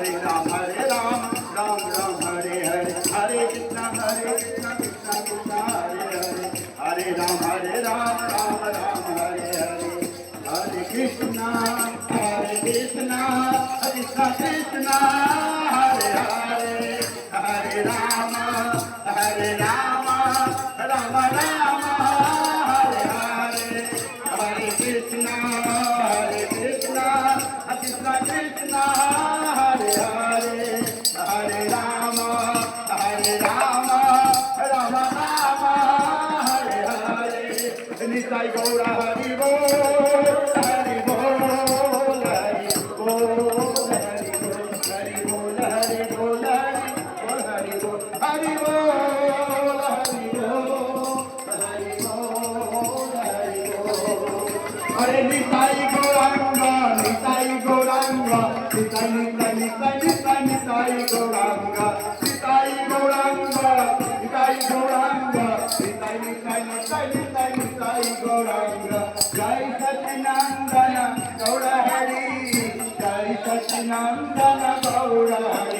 Hare Ram, Ram Ram Hare Hare, Hare Krishna Krishna Krishna Hare Hare, Hare Ram, Ram Ram Hare Hare, Hare Krishna Krishna Krishna Hare Hare, Hare Rama, Rama Rama Hare Hare, Hare Krishna Krishna Krishna Hare Hare, Hare Rama, Rama Rama Hare Hare. Nitai Gaura Hari Bol, Hari Bol, Hari Bol, Hari Bol, Hari Bol, Hari Bol, Hari Bol, Hari Bol, Hari Bol, Hari Bol. Hare Nitai Gauranga, Nitai Gauranga, Nitai Nitai Nitai Nitai Nitai Gauranga, Nitai Gauranga, Nitai Gauranga, Nitai Nitai Nitai Nitai Nitai Gauranga. Jai Satinandana Gaura Hari, Jai Satinandana Gaura Hari,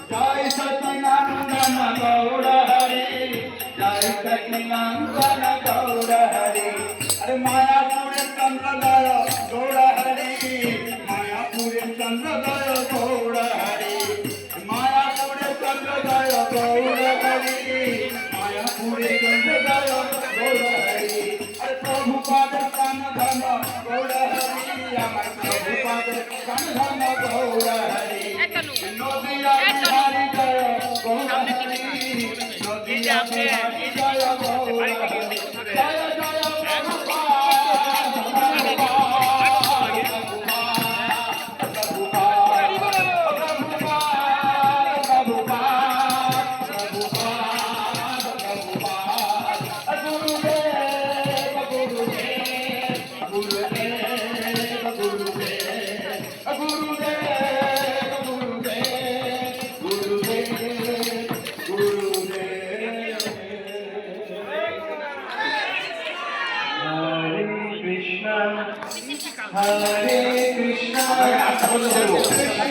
Jai Satinandana Gaura Hari, Jai Satinandana Gaura Hari. Are Mayapure Chandradaya Gaura Hari, Mayapure Chandradaya Gaura Hari, Mayapure Chandradaya Gaura Hari, Mayapure Chandradaya Gaura Hari. Are Prabhupada Kanadhana Gaura Hari, Amar Prabhupada Kanadhana Gaura Hari. Nodiya Bihari Jaya Gaura Hari, Nodiya Bihari Jaya Gaura Hari. Jaya Jaya Hare Krishna, Hare Krishna.